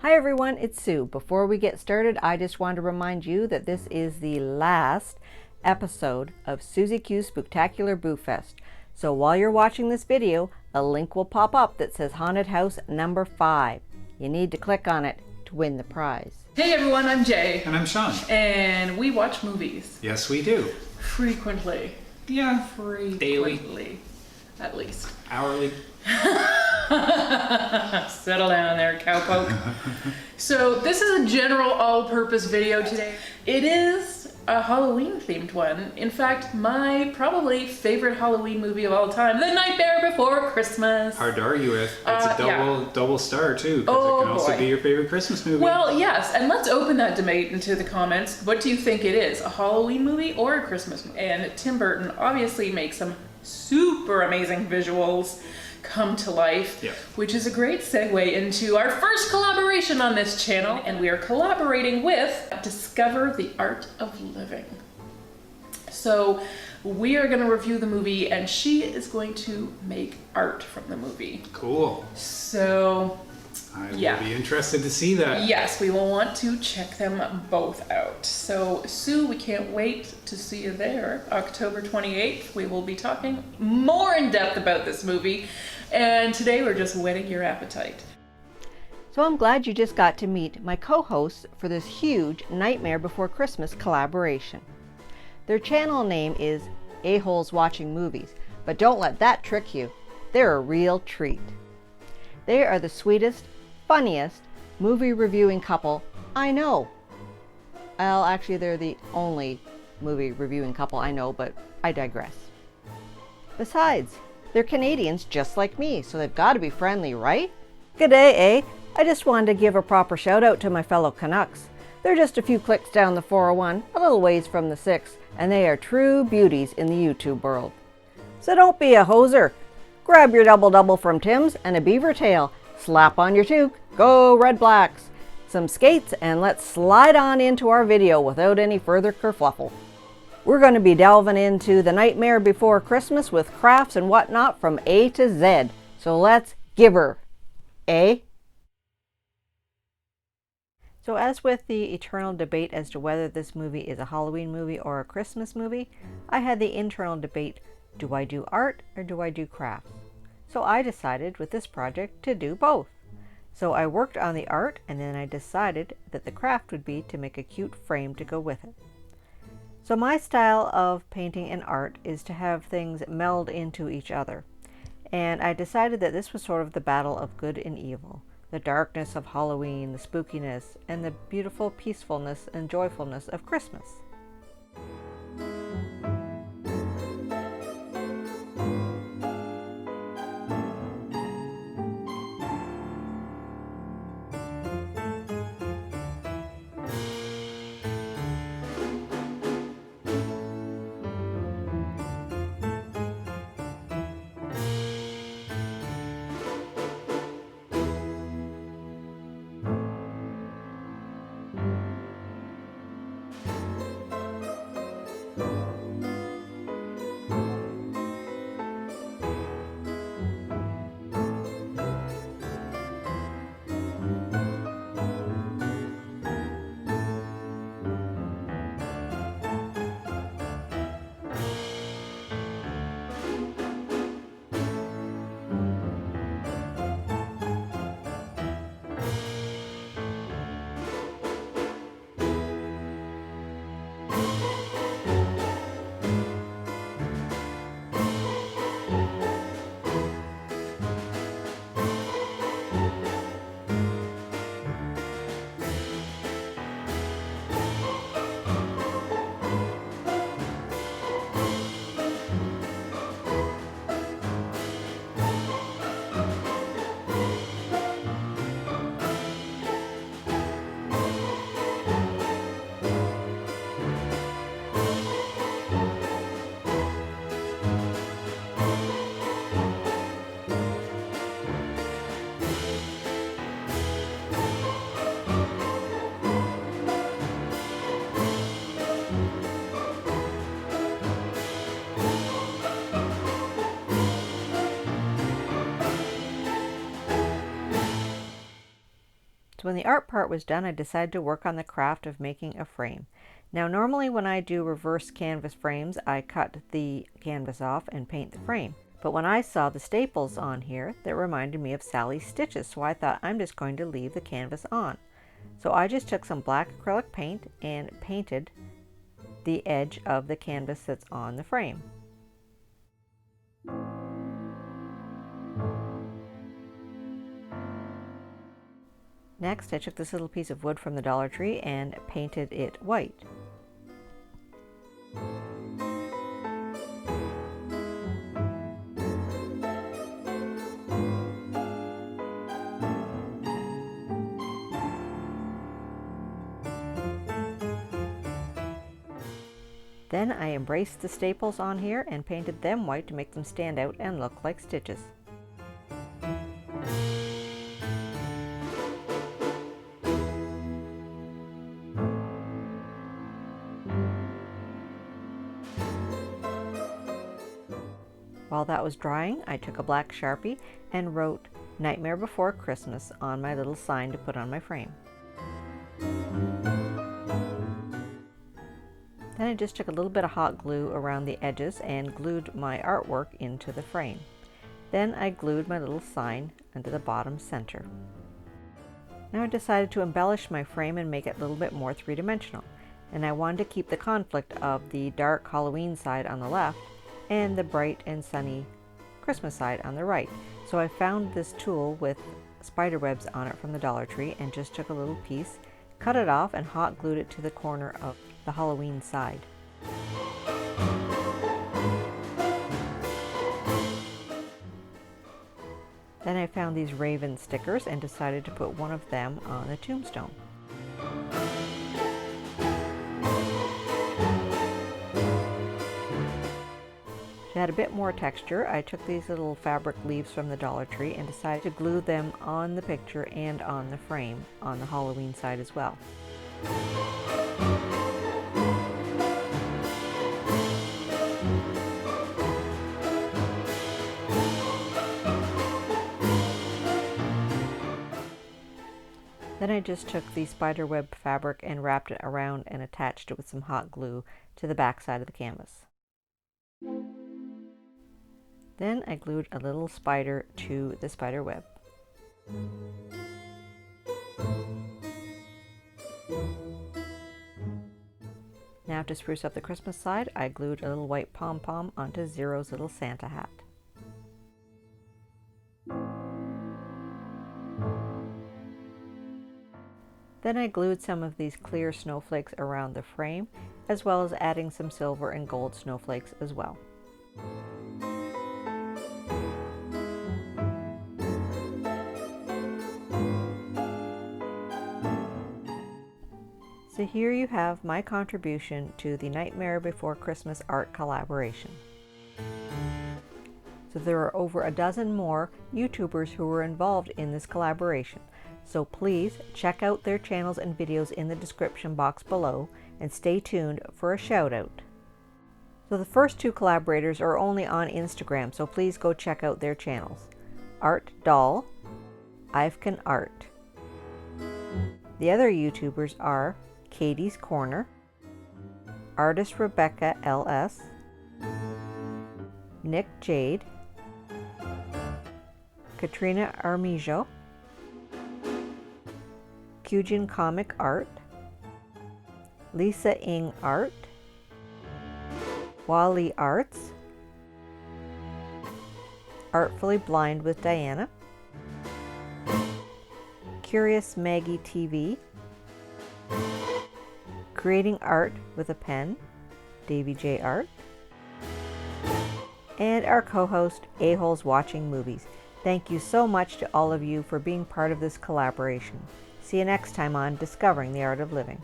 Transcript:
Hi everyone, it's Sue. Before we get started, I just want to remind you that this is the last episode of Susie Q's Spooktacular Boo Fest. So while you're watching this video, a link will pop up that says Haunted House number 5. You need to click on it to win the prize. Hey everyone, I'm Jay. And I'm Sean. And we watch movies. Yes, we do. Frequently. Yeah. Frequently. Daily. At least. Hourly. Settle down there, cowpoke. So this is a general all-purpose video today. It is a Halloween-themed one. In fact, my probably favorite Halloween movie of all time, The Nightmare Before Christmas. Hard to argue with. It's a double star too, because Oh, it can also boy. be your favorite Christmas movie. Well, yes, and let's open that debate into the comments. What do you think it is, a Halloween movie or a Christmas movie? And Tim Burton obviously makes some super amazing visuals come to life, yeah. Which is a great segue into our first collaboration on this channel, and we are collaborating with Discover the Art of Living. So we are going to review the movie, and she is going to make art from the movie. Cool. So I yeah. will be interested to see that. Yes, we will want to check them both out. So Sue, we can't wait to see you there. October 28th, we will be talking more in depth about this movie. And today we're just whetting your appetite. So I'm glad you just got to meet my co-hosts for this huge Nightmare Before Christmas collaboration. Their channel name is A-Holes Watching Movies, but don't let that trick you. They're a real treat. They are the sweetest, funniest movie reviewing couple I know. Well, actually, they're the only movie reviewing couple I know, but I digress. Besides, they're Canadians just like me, so they've got to be friendly, right? G'day, eh? I just wanted to give a proper shout out to my fellow Canucks. They're just a few clicks down the 401, a little ways from the 6, and they are true beauties in the YouTube world. So don't be a hoser. Grab your double-double from Tim's and a beaver tail. Slap on your toque. Go Red Blacks. Some skates, and let's slide on into our video without any further kerfluffle. We're going to be delving into The Nightmare Before Christmas with crafts and whatnot from A to Z. So let's give her. Eh? So as with the eternal debate as to whether this movie is a Halloween movie or a Christmas movie, I had the internal debate, do I do art or do I do crafts? So I decided with this project to do both. So I worked on the art, and then I decided that the craft would be to make a cute frame to go with it. So my style of painting and art is to have things meld into each other. And I decided that this was sort of the battle of good and evil. The darkness of Halloween, the spookiness, and the beautiful peacefulness and joyfulness of Christmas. So when the art part was done, I decided to work on the craft of making a frame. Now normally when I do reverse canvas frames, I cut the canvas off and paint the frame. But when I saw the staples on here, that reminded me of Sally's stitches, so I thought I'm just going to leave the canvas on. So I just took some black acrylic paint and painted the edge of the canvas that's on the frame. Next, I took this little piece of wood from the Dollar Tree and painted it white. Then I embraced the staples on here and painted them white to make them stand out and look like stitches. While that was drying, I took a black Sharpie and wrote "Nightmare Before Christmas" on my little sign to put on my frame. Then I just took a little bit of hot glue around the edges and glued my artwork into the frame. Then I glued my little sign into the bottom center. Now I decided to embellish my frame and make it a little bit more three-dimensional. And I wanted to keep the conflict of the dark Halloween side on the left and the bright and sunny Christmas side on the right. So I found this tool with spider webs on it from the Dollar Tree and just took a little piece, cut it off, and hot glued it to the corner of the Halloween side. Then I found these raven stickers and decided to put one of them on the tombstone. To add a bit more texture, I took these little fabric leaves from the Dollar Tree and decided to glue them on the picture and on the frame on the Halloween side as well. Then I just took the spiderweb fabric and wrapped it around and attached it with some hot glue to the back side of the canvas. Then I glued a little spider to the spider web. Now to spruce up the Christmas side, I glued a little white pom-pom onto Zero's little Santa hat. Then I glued some of these clear snowflakes around the frame, as well as adding some silver and gold snowflakes as well. So here you have my contribution to the Nightmare Before Christmas art collaboration. So there are over a dozen more YouTubers who were involved in this collaboration. So please check out their channels and videos in the description box below and stay tuned for a shout out. So the first two collaborators are only on Instagram, so please go check out their channels. Art Doll, Ivcan Art. The other YouTubers are Cady's Corner, ArtistRebeccaLS, Nic Jade, Katrina Armijo, Qujin Comic Art, Lisa Ng Art, Walea Arts, Artfully Blind with Diana, Curious Maggie TV, Creating Art with a Pen, Davy J Art, and our co-host A-Holes Watching Movies. Thank you so much to all of you for being part of this collaboration. See you next time on Discovering the Art of Living.